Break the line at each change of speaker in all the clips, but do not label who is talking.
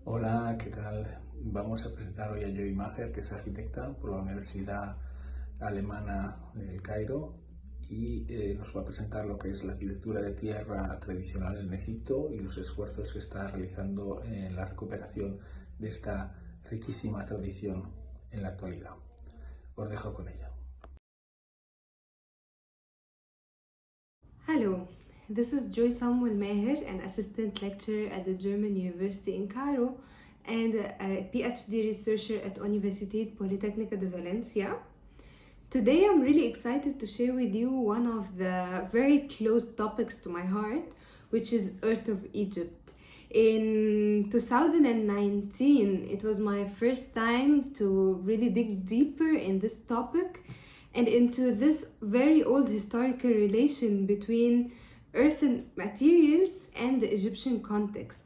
Hola, ¿qué tal? Vamos a presentar hoy a Joy Maher, que es arquitecta por la Universidad Alemana del Cairo, y nos va a presentar lo que es la arquitectura de tierra tradicional en Egipto y los esfuerzos que está realizando en la recuperación de esta riquísima tradición en la actualidad. Os dejo con ella.
Hello, this is Joy Maher, an assistant lecturer at the German University in Cairo and a PhD researcher at Universität Politecnica de Valencia. Today I'm really excited to share with you one of the very close topics to my heart, which is Earth of Egypt. In 2019, it was my first time to really dig deeper in this topic and into this very old historical relation between earthen materials and the Egyptian context.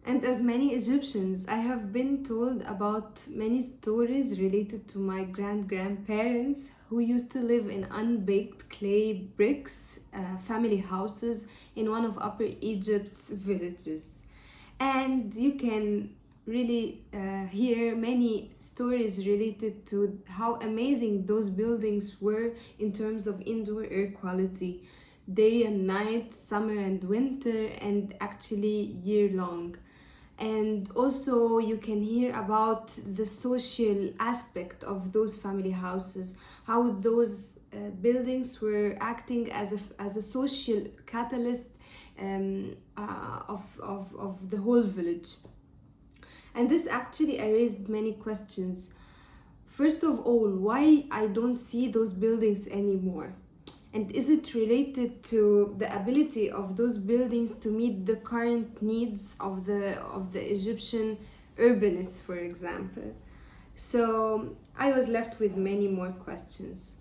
And as many Egyptians, I have been told about many stories related to my grandparents who used to live in unbaked clay bricks, family houses in one of Upper Egypt's villages. And you can really hear many stories related to how amazing those buildings were in terms of indoor air quality, day and night, summer and winter, and actually year long. And also you can hear about the social aspect of those family houses, how those buildings were acting as a social catalyst of the whole village. And this actually raised many questions. First of all, why I don't see those buildings anymore? And is it related to the ability of those buildings to meet the current needs of the Egyptian urbanists, for example? So I was left with many more questions.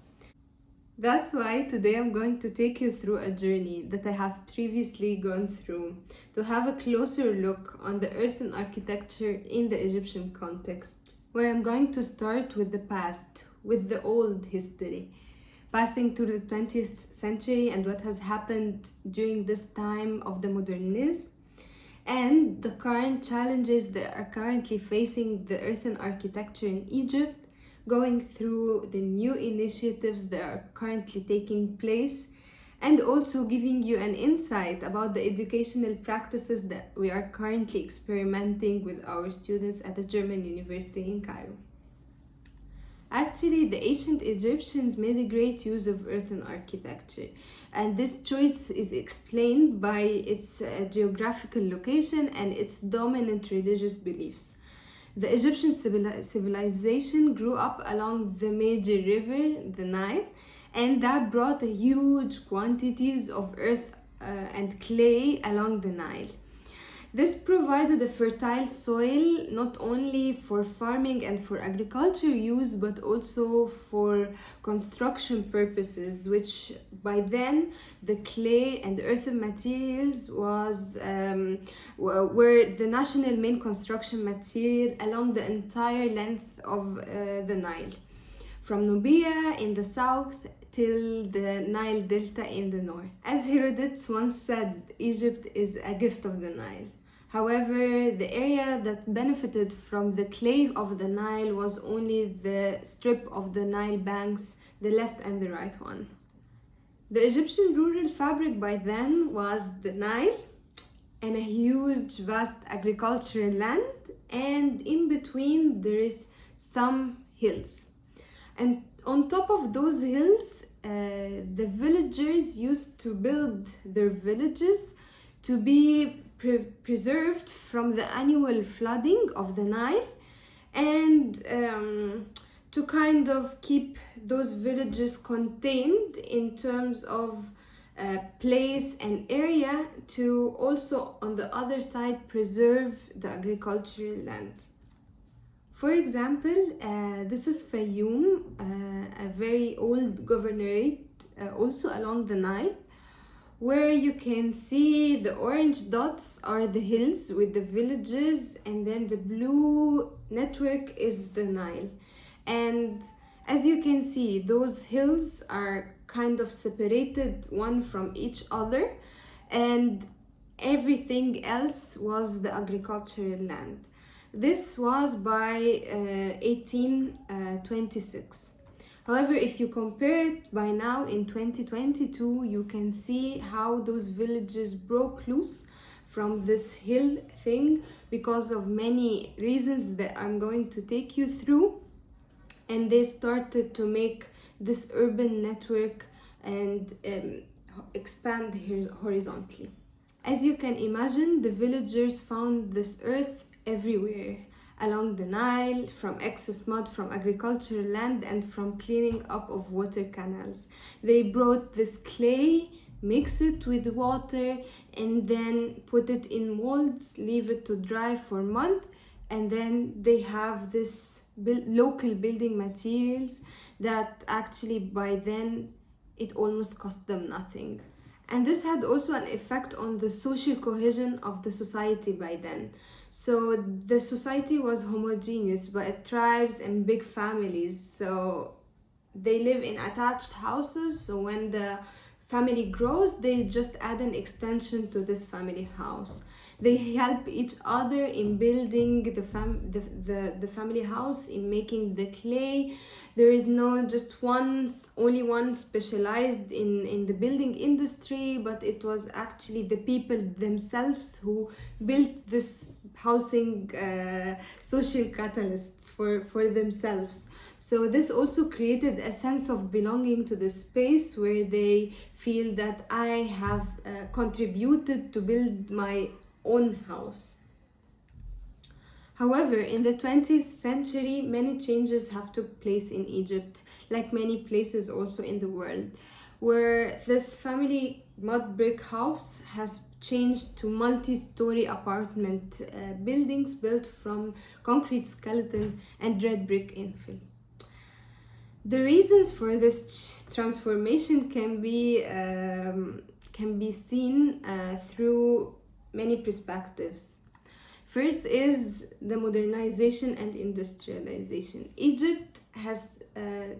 That's why today I'm going to take you through a journey that I have previously gone through to have a closer look on the earthen architecture in the Egyptian context, where I'm going to start with the past, with the old history, passing through the 20th century and what has happened during this time of the modernism, and the current challenges that are currently facing the earthen architecture in Egypt, going through the new initiatives that are currently taking place, and also giving you an insight about the educational practices that we are currently experimenting with our students at the German University in Cairo. Actually, the ancient Egyptians made a great use of earthen architecture, and this choice is explained by its geographical location and its dominant religious beliefs. The Egyptian civilization grew up along the major river, the Nile, and that brought a huge quantities of earth and clay along the Nile. This provided a fertile soil not only for farming and for agriculture use, but also for construction purposes, which by then the clay and earthen materials were the national main construction material along the entire length of the Nile, from Nubia in the south till the Nile Delta in the north. As Herodotus once said, Egypt is a gift of the Nile. However, the area that benefited from the clay of the Nile was only the strip of the Nile banks, the left and the right one. The Egyptian rural fabric by then was the Nile and a huge vast agricultural land, and in between there is some hills. And on top of those hills, the villagers used to build their villages to be preserved from the annual flooding of the Nile, and to kind of keep those villages contained in terms of place and area, to also on the other side preserve the agricultural land. For example, this is Fayoum, a very old governorate also along the Nile, where you can see the orange dots are the hills with the villages, and then the blue network is the Nile. And as you can see, those hills are kind of separated one from each other, and everything else was the agricultural land. This was by 1826. However, if you compare it by now in 2022, you can see how those villages broke loose from this hill thing because of many reasons that I'm going to take you through, and they started to make this urban network and expand horizontally. As you can imagine, the villagers found this earth everywhere along the Nile, from excess mud from agricultural land and from cleaning up of water canals. They brought this clay, mix it with water, and then put it in molds, leave it to dry for a month, and then they have this local building materials that actually by then it almost cost them nothing. And this had also an effect on the social cohesion of the society by then. So the society was homogeneous by tribes and big families. So they live in attached houses. So when the family grows, they just add an extension to this family house. They help each other in building the family house, in making the clay. There is no just only one specialized in the building industry, but it was actually the people themselves who built this housing social catalysts for themselves. So this also created a sense of belonging to the space where they feel that I have contributed to build my own house. However, in the 20th century, many changes have took place in Egypt, like many places also in the world, where this family mud brick house has changed to multi-story apartment buildings built from concrete skeleton and red brick infill. The reasons for this transformation can be seen through many perspectives. First is the modernization and industrialization. Egypt has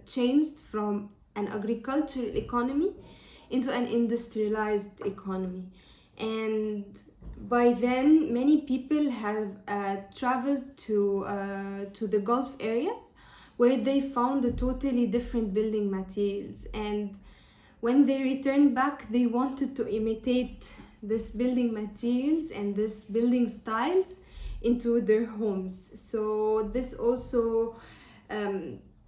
changed from an agricultural economy into an industrialized economy, and by then many people have traveled to the Gulf areas, where they found a totally different building materials, and when they returned back, they wanted to imitate this building materials and this building styles into their homes. So this also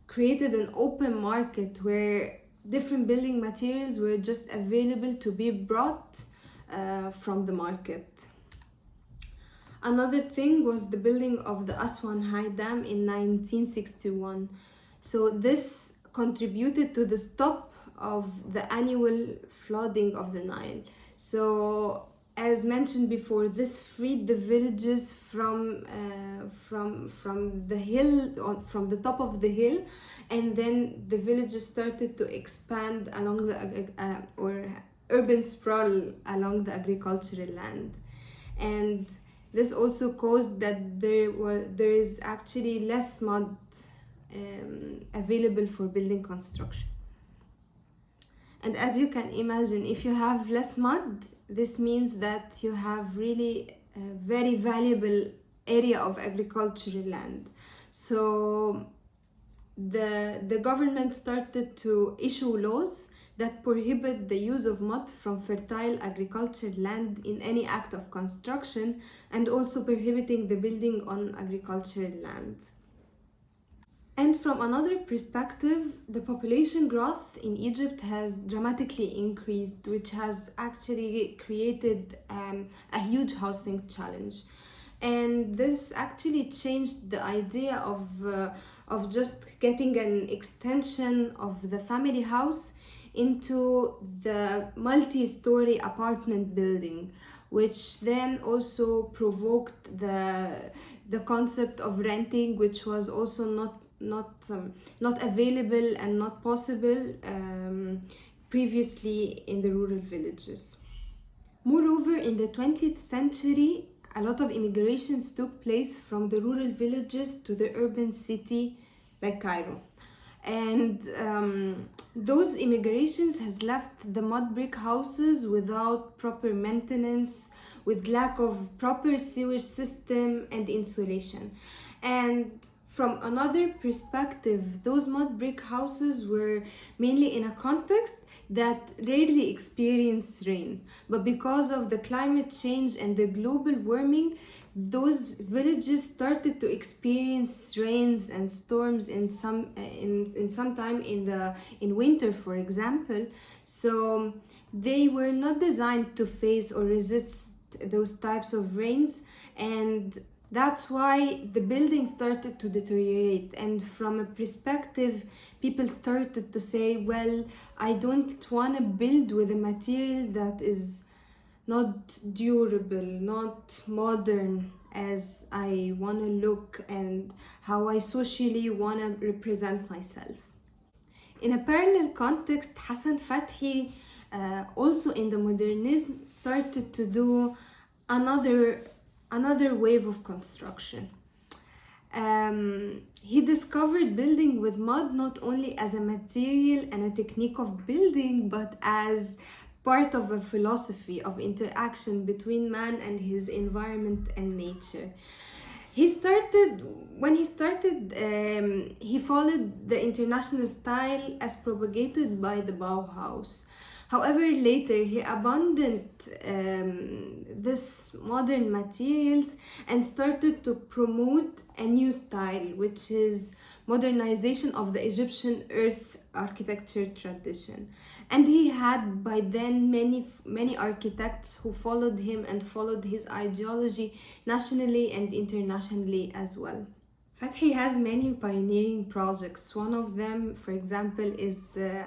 created an open market where different building materials were just available to be brought from the market. Another thing was the building of the Aswan High Dam in 1961. So this contributed to the stop of the annual flooding of the Nile. So as mentioned before, this freed the villages from the hill, or from the top of the hill, and then the villages started to expand along the or urban sprawl along the agricultural land. And this also caused that there is actually less mud available for building construction. And as you can imagine, if you have less mud, this means that you have really a very valuable area of agricultural land. So the government started to issue laws that prohibit the use of mud from fertile agricultural land in any act of construction, and also prohibiting the building on agricultural land. And from another perspective, the population growth in Egypt has dramatically increased, which has actually created a huge housing challenge. And this actually changed the idea of just getting an extension of the family house into the multi-story apartment building, which then also provoked the concept of renting, which was also not available and not possible previously in the rural villages. Moreover, in the 20th century, a lot of immigrations took place from the rural villages to the urban city like Cairo. And those immigrations has left the mud brick houses without proper maintenance, with lack of proper sewage system and insulation. And from another perspective, those mud brick houses were mainly in a context that rarely experienced rain. But because of the climate change and the global warming, those villages started to experience rains and storms in some time in winter, for example. So they were not designed to face or resist those types of rains, and that's why the building started to deteriorate. And from a perspective, people started to say, well, I don't want to build with a material that is not durable, not modern as I want to look and how I socially want to represent myself. In a parallel context, Hassan Fathi, also in the modernism, started to do another wave of construction. He discovered building with mud not only as a material and a technique of building, but as part of a philosophy of interaction between man and his environment and nature. He followed the international style as propagated by the Bauhaus. However, later he abandoned this modern materials and started to promote a new style, which is modernization of the Egyptian earth architecture tradition. And he had by then many architects who followed him and followed his ideology nationally and internationally as well. Fathi has many pioneering projects. One of them, for example, is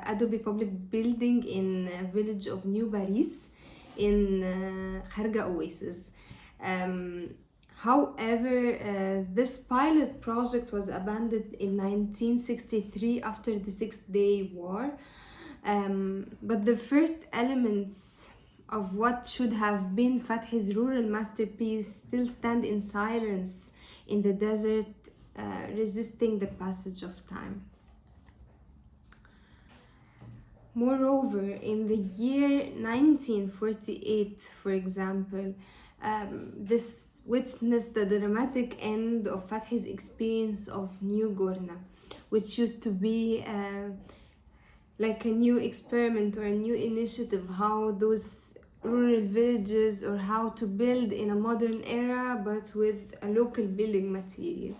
Adobe Public Building in a village of New Paris in Kharga Oasis. However, this pilot project was abandoned in 1963 after the Six-Day War. But the first elements of what should have been Fathi's rural masterpiece still stand in silence in the desert, resisting the passage of time. Moreover, in the year 1948, for example, this witnessed the dramatic end of Fathi's experience of New Gorna, which used to be like a new experiment or a new initiative, how those rural villages or how to build in a modern era but with a local building material.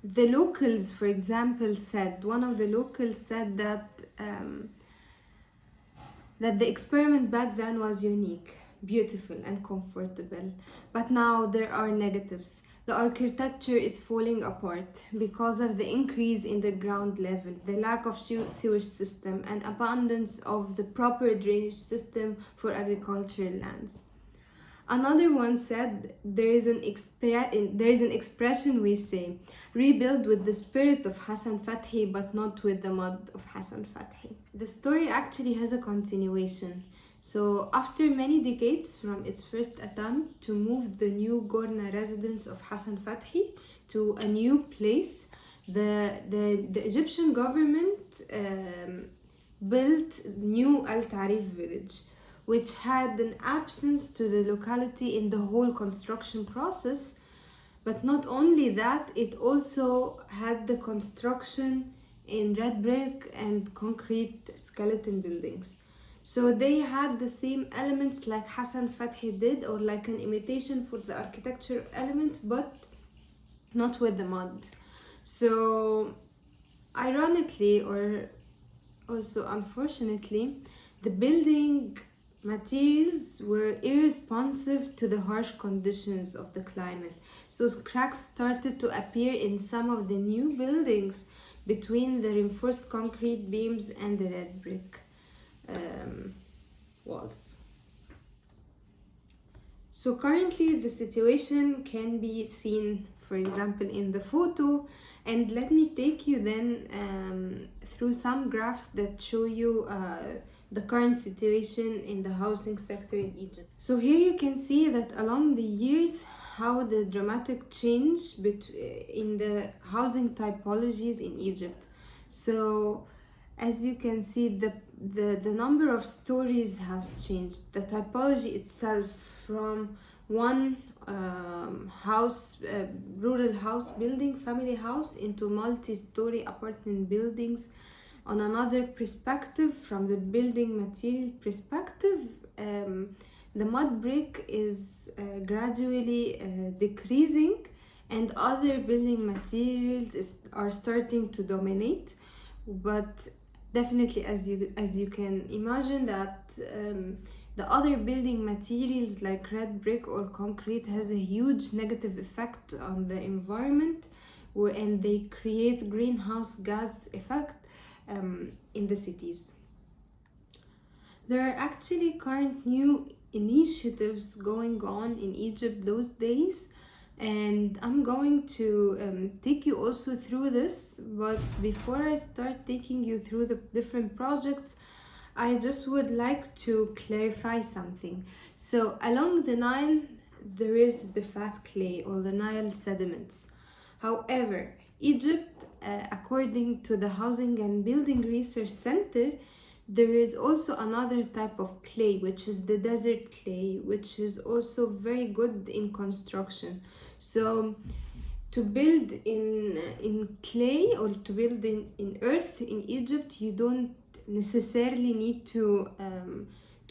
The locals, for example, one of the locals said that the experiment back then was unique, beautiful and comfortable, but now there are negatives. The architecture is falling apart because of the increase in the ground level, the lack of sewage system, and abundance of the proper drainage system for agricultural lands. Another one said, there is an expression we say, rebuild with the spirit of Hassan Fathi, but not with the mud of Hassan Fathi. The story actually has a continuation. So after many decades from its first attempt to move the New Gorna residence of Hassan Fathi to a new place, the Egyptian government built new Al Tarif village, which had an absence to the locality in the whole construction process. But not only that, it also had the construction in red brick and concrete skeleton buildings. So they had the same elements like Hassan Fathi did, or like an imitation for the architecture elements, but not with the mud. So ironically, or also unfortunately, the building materials were irresponsive to the harsh conditions of the climate. So cracks started to appear in some of the new buildings between the reinforced concrete beams and the red brick walls. So currently the situation can be seen, for example, in the photo, and let me take you then through some graphs that show you the current situation in the housing sector in Egypt. So here you can see that along the years, how the dramatic change in the housing typologies in Egypt. So as you can see, the number of stories has changed. The typology itself, from one rural house building, family house, into multi-story apartment buildings. On another perspective, from the building material perspective, the mud brick is gradually decreasing, and other building materials are starting to dominate. But definitely, as you can imagine, that the other building materials like red brick or concrete has a huge negative effect on the environment, and they create greenhouse gas effect in the cities. There are actually current new initiatives going on in Egypt those days, and I'm going to take you also through this. But before I start taking you through the different projects, I just would like to clarify something. So along the Nile, there is the fat clay or the Nile sediments. However, Egypt, according to the Housing and Building Research Center, there is also another type of clay, which is the desert clay, which is also very good in construction. So to build in clay or to build in earth in Egypt, you don't necessarily need to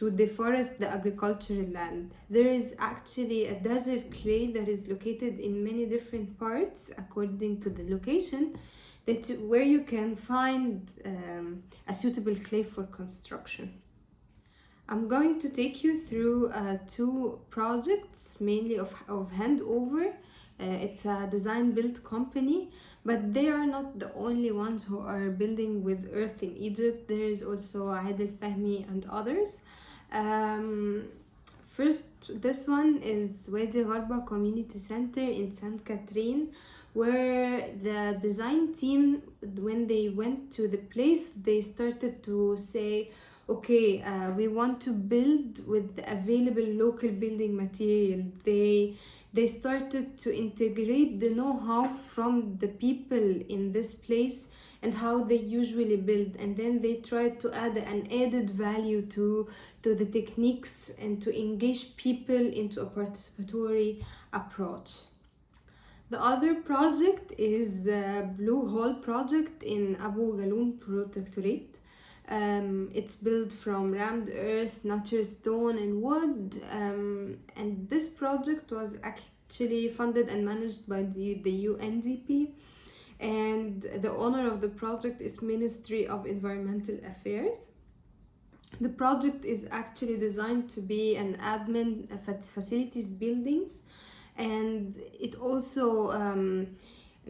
deforest the agricultural land. There is actually a desert clay that is located in many different parts according to the location, where you can find a suitable clay for construction. I'm going to take you through two projects, mainly of handover. It's a design build company, but they are not the only ones who are building with earth in Egypt. There is also Adel Fahmy and others. First, this one is Wadi Gharba Community Center in St. Catherine, where the design team, when they went to the place, they started to say, okay, we want to build with the available local building material. They started to integrate the know-how from the people in this place and how they usually build, and then they tried to add an added value to the techniques and to engage people into a participatory approach. The other project is the Blue Hole project in Abu Galoun Protectorate. It's built from rammed earth, natural stone and wood, and this project was actually funded and managed by the UNDP, and the owner of the project is Ministry of Environmental Affairs. The project is actually designed to be an admin facilities buildings, and it also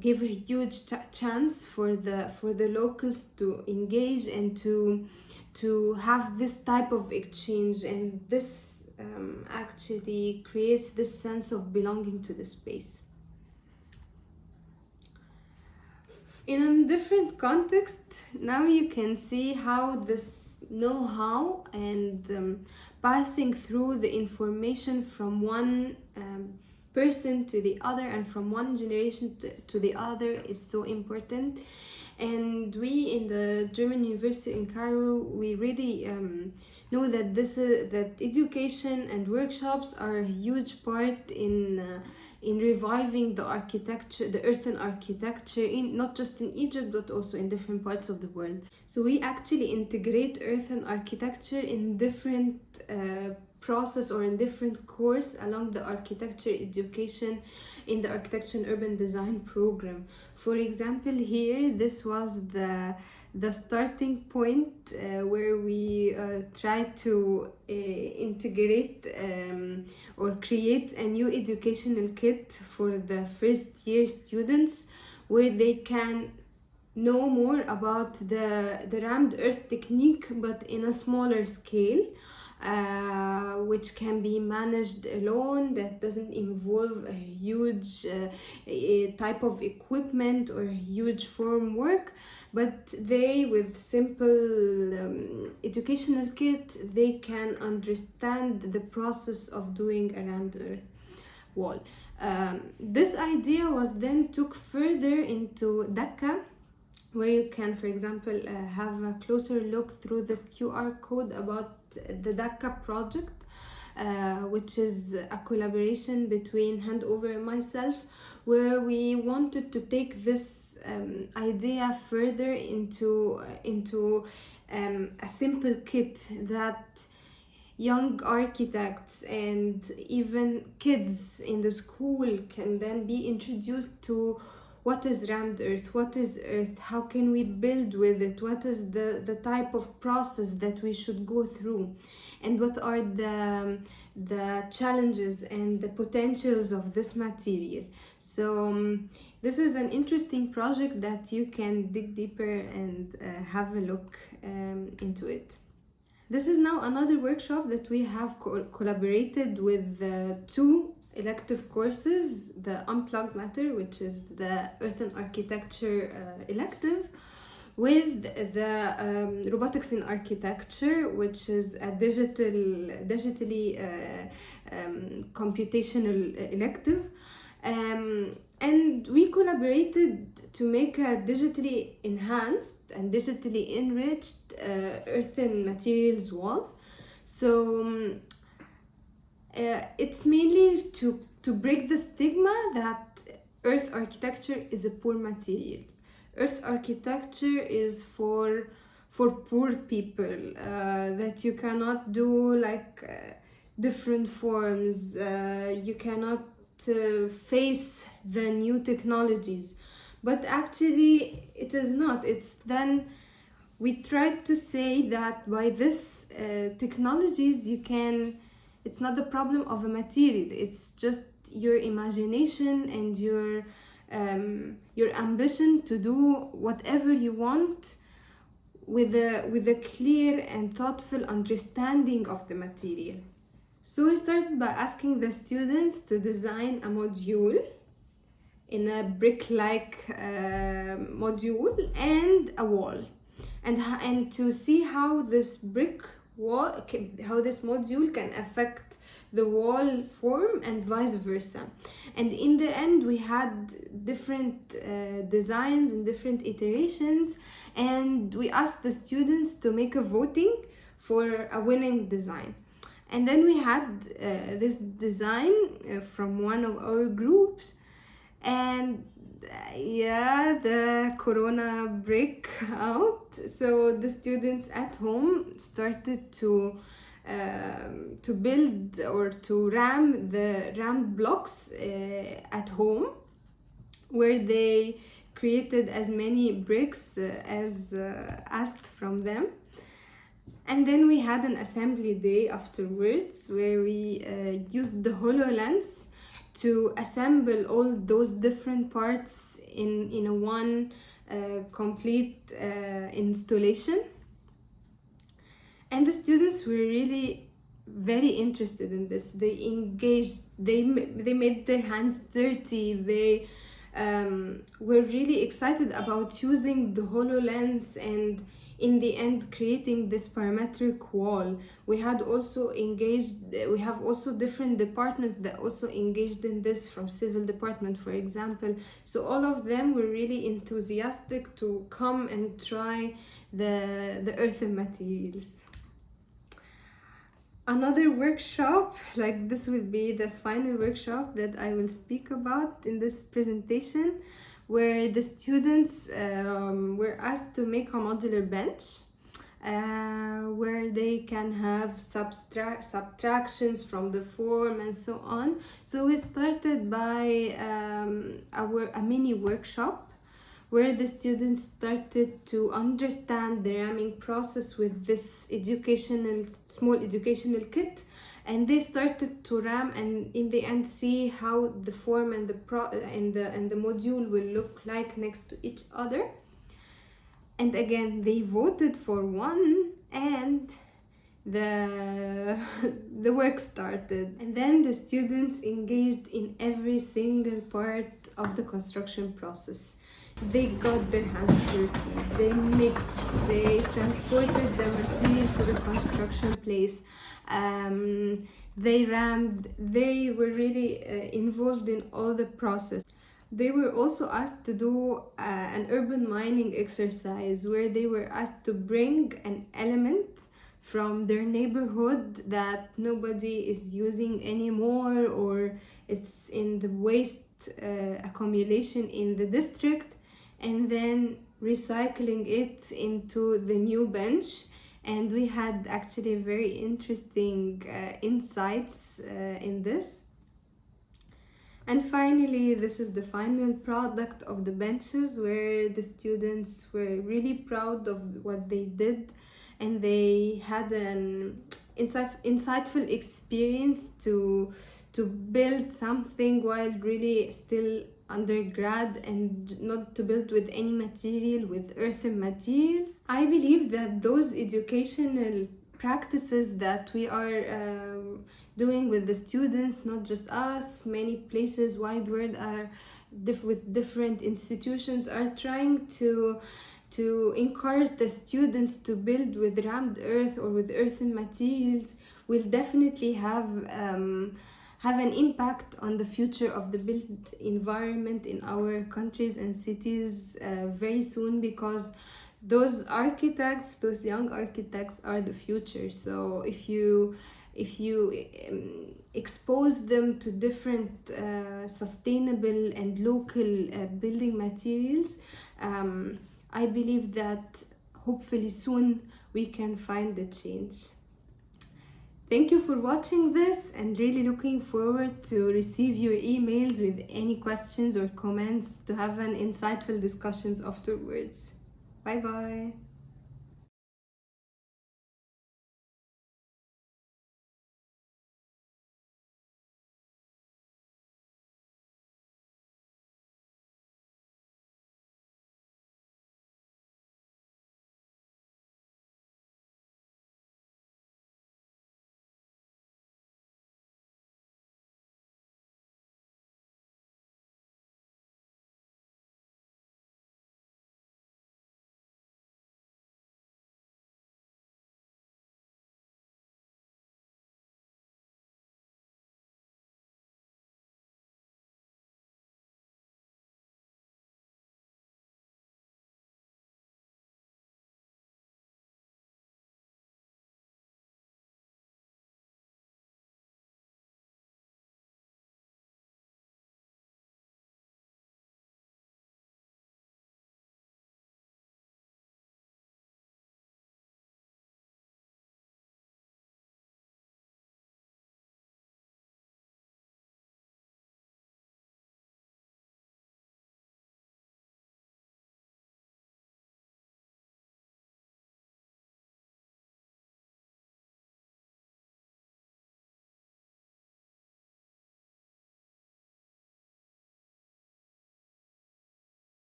give a huge chance for the locals to engage and to have this type of exchange, and this actually creates this sense of belonging to the space. In a different context, now you can see how this know-how and passing through the information from one person to the other and from one generation to the other is so important. And we in the German University in Cairo, we really know that that education and workshops are a huge part in reviving the architecture, the earthen architecture, not just in Egypt but also in different parts of the world. So we actually integrate earthen architecture in different process or in different course along the architecture education in the architecture and urban design program. For example, here this was the starting point where we try to integrate or create a new educational kit for the first year students, where they can know more about the rammed earth technique but in a smaller scale, which can be managed alone, that doesn't involve a huge type of equipment or huge form work, but they, with simple educational kit, they can understand the process of doing a rammed earth. wall. This idea was then took further into Dhaka, where you can, for example, have a closer look through this QR code about the Dhaka project, which is a collaboration between Handover and myself, where we wanted to take this idea further into a simple kit that young architects and even kids in the school can then be introduced to what is rammed earth, what is earth, how can we build with it, what is the type of process that we should go through, and what are the challenges and the potentials of this material. So this is an interesting project that you can dig deeper and have a look into it. This is now another workshop that we have collaborated with two elective courses, the Unplugged Matter, which is the Earth and Architecture elective, with the Robotics in Architecture, which is a digitally computational elective. And we collaborated to make a digitally enhanced and digitally enriched earthen materials wall. So it's mainly to break the stigma that earth architecture is a poor material. Earth architecture is for poor people, that you cannot do like different forms, you cannot face the new technologies. But actually it is not. It's then we tried to say that by this technologies you can, it's not the problem of a material, it's just your imagination and your ambition to do whatever you want with a clear and thoughtful understanding of the material. So we started by asking the students to design a module in a brick-like module and a wall, and to see how this brick wall, how this module can affect the wall form and vice versa. And in the end we had different designs and different iterations, and we asked the students to make a voting for a winning design. And then we had this design from one of our groups, and the corona break out, so the students at home started to build or to ram the rammed blocks at home, where they created as many bricks as asked from them. And then we had an assembly day afterwards, where we used the HoloLens to assemble all those different parts in a one complete installation. And the students were really very interested in this. They engaged, they made their hands dirty, they were really excited about using the HoloLens and in the end creating this parametric wall. We have also different departments that also engaged in this, from civil department, for example. So all of them were really enthusiastic to come and try the earthen materials. Another workshop, like this will be the final workshop that I will speak about in this presentation, where the students were asked to make a modular bench where they can have subtractions from the form and so on. So we started by a mini workshop where the students started to understand the ramming process with this small educational kit, and they started to ram and in the end see how the form and the module will look like next to each other. And again they voted for one, and the work started, and then the students engaged in every single part of the construction process. they got their hands dirty, they mixed, they transported the material to the construction place, they rammed, they were really involved in all the process. They were also asked to do an urban mining exercise where they were asked to bring an element from their neighborhood that nobody is using anymore, or it's in the waste accumulation in the district, and then recycling it into the new bench. And we had actually very interesting insights in this. And finally, this is the final product of the benches, where the students were really proud of what they did, and they had an insightful experience to build something while really still undergrad, and not to build with any material, with earthen materials. I believe that those educational practices that we are doing with the students, not just us, many places wide world are with different institutions are trying to encourage the students to build with rammed earth or with earthen materials, will definitely have an impact on the future of the built environment in our countries and cities very soon, because those architects, those young architects, are the future. So if you expose them to different sustainable and local building materials, I believe that hopefully soon we can find the change. Thank you for watching this, and really looking forward to receive your emails with any questions or comments, to have an insightful discussions afterwards. Bye bye.